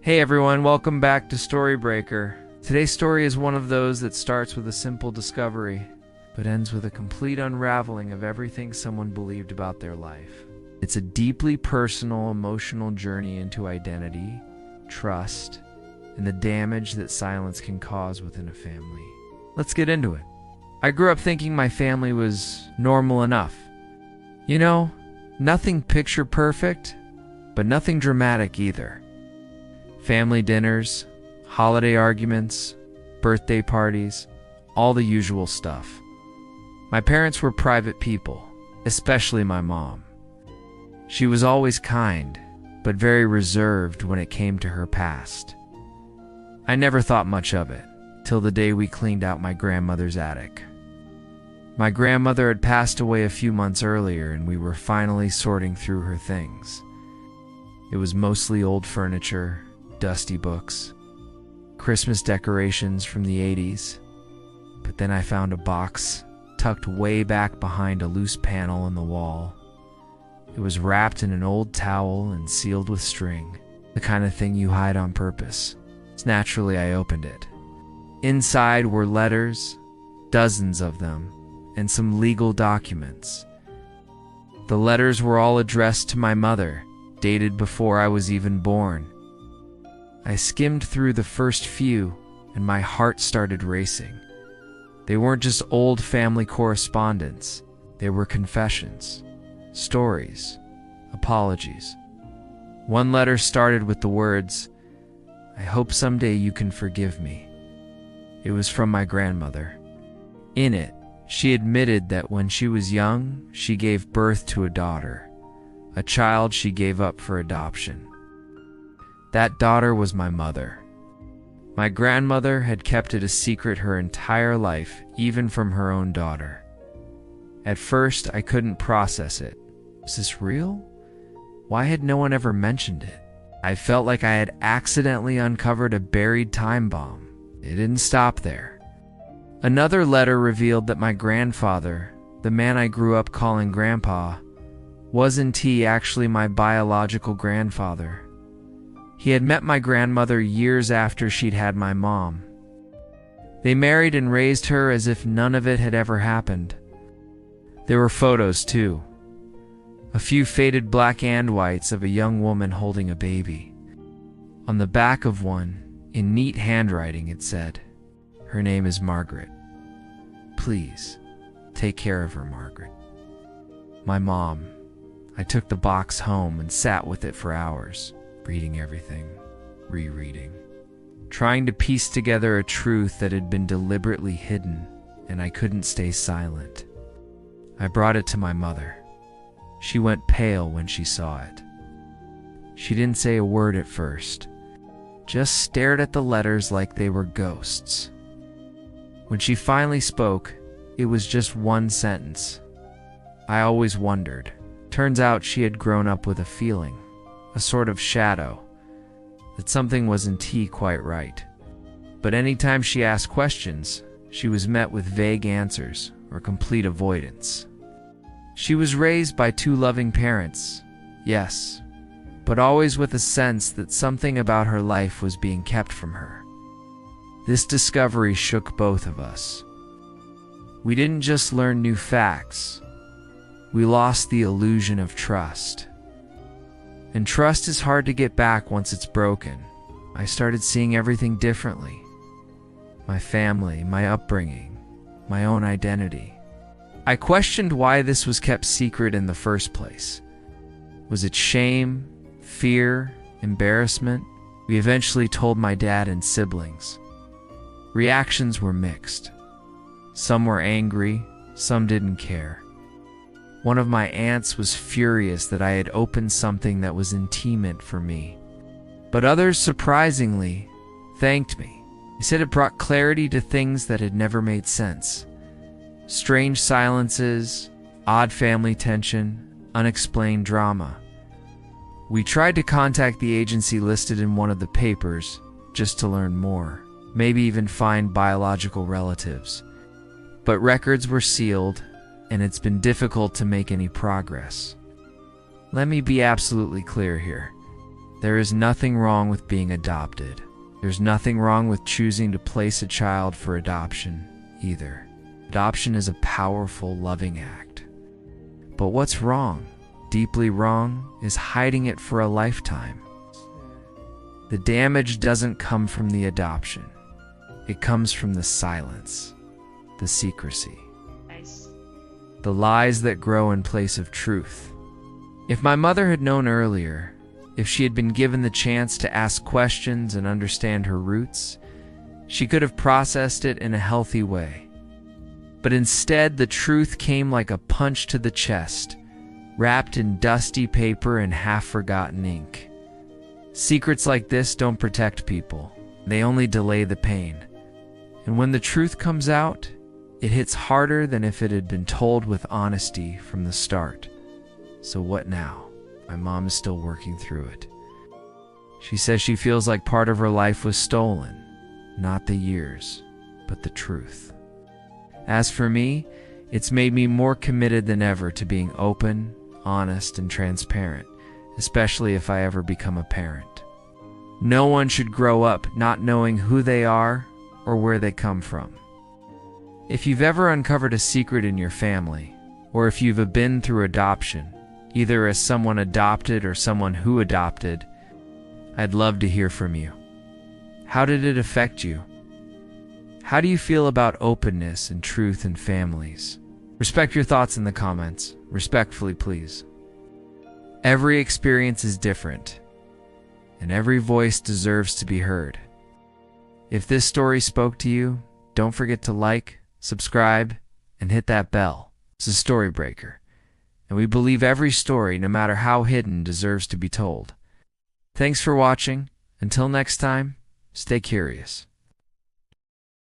Hey everyone, welcome back to Storybreaker. Today's story is one of those that starts with a simple discovery, but ends with a complete unraveling of everything someone believed about their life. It's a deeply personal, emotional journey into identity, trust, and the damage that silence can cause within a family. Let's get into it. I grew up thinking my family was normal enough. You know, nothing picture perfect, but nothing dramatic either. Family dinners, holiday arguments, birthday parties, all the usual stuff. My parents were private people, especially my mom. She was always kind, but very reserved when it came to her past. I never thought much of it, till the day we cleaned out my grandmother's attic. My grandmother had passed away a few months earlier, and we were finally sorting through her things. It was mostly old furniture, dusty books, Christmas decorations from the 80s, but then I found a box tucked way back behind a loose panel in the wall. It was wrapped in an old towel and sealed with string, the kind of thing you hide on purpose. So naturally, I opened it. Inside were letters, dozens of them, and some legal documents. The letters were all addressed to my mother, dated before I was even born. I skimmed through the first few, and my heart started racing. They weren't just old family correspondence. They were confessions, stories, apologies. One letter started with the words, "I hope someday you can forgive me." It was from my grandmother. In it, she admitted that when she was young, she gave birth to a daughter, a child she gave up for adoption. That daughter was my mother. My grandmother had kept it a secret her entire life, even from her own daughter. At first, I couldn't process it. Was this real? Why had no one ever mentioned it? I felt like I had accidentally uncovered a buried time bomb. It didn't stop there. Another letter revealed that my grandfather, the man I grew up calling Grandpa, wasn't he actually my biological grandfather. He had met my grandmother years after she'd had my mom. They married and raised her as if none of it had ever happened. There were photos, too. A few faded black and whites of a young woman holding a baby. On the back of one, in neat handwriting, it said, "Her name is Margaret. Please, take care of her, Margaret." My mom. I took the box home and sat with it for hours, reading everything, rereading, trying to piece together a truth that had been deliberately hidden, and I couldn't stay silent. I brought it to my mother. She went pale when she saw it. She didn't say a word at first, just stared at the letters like they were ghosts. When she finally spoke, it was just one sentence. I always wondered. Turns out she had grown up with a feeling, a sort of shadow, that something wasn't quite right. But anytime she asked questions, she was met with vague answers or complete avoidance. She was raised by two loving parents, yes, but always with a sense that something about her life was being kept from her. This discovery shook both of us. We didn't just learn new facts, we lost the illusion of trust. And trust is hard to get back once it's broken. I started seeing everything differently. My family, my upbringing, my own identity. I questioned why this was kept secret in the first place. Was it shame, fear, embarrassment? We eventually told my dad and siblings. Reactions were mixed. Some were angry, some didn't care. One of my aunts was furious that I had opened something that was intimate for me. But others, surprisingly, thanked me. They said it brought clarity to things that had never made sense. Strange silences, odd family tension, unexplained drama. We tried to contact the agency listed in one of the papers just to learn more, maybe even find biological relatives. But records were sealed, and it's been difficult to make any progress. Let me be absolutely clear here. There is nothing wrong with being adopted. There's nothing wrong with choosing to place a child for adoption either. Adoption is a powerful, loving act. But what's wrong, deeply wrong, is hiding it for a lifetime. The damage doesn't come from the adoption. It comes from the silence, the secrecy, the lies that grow in place of truth. If my mother had known earlier, if she had been given the chance to ask questions and understand her roots, she could have processed it in a healthy way. But instead, the truth came like a punch to the chest, wrapped in dusty paper and half-forgotten ink. Secrets like this don't protect people. They only delay the pain. And when the truth comes out, it hits harder than if it had been told with honesty from the start. So what now? My mom is still working through it. She says she feels like part of her life was stolen. Not the years, but the truth. As for me, it's made me more committed than ever to being open, honest, and transparent, especially if I ever become a parent. No one should grow up not knowing who they are or where they come from. If you've ever uncovered a secret in your family, or if you've been through adoption, either as someone adopted or someone who adopted, I'd love to hear from you. How did it affect you? How do you feel about openness and truth in families? Respect your thoughts in the comments. Respectfully, please. Every experience is different, and every voice deserves to be heard. If this story spoke to you, don't forget to like, subscribe, and hit that bell. It's a Storybreaker, and we believe every story, no matter how hidden, deserves to be told. Thanks for watching. Until next time, stay curious.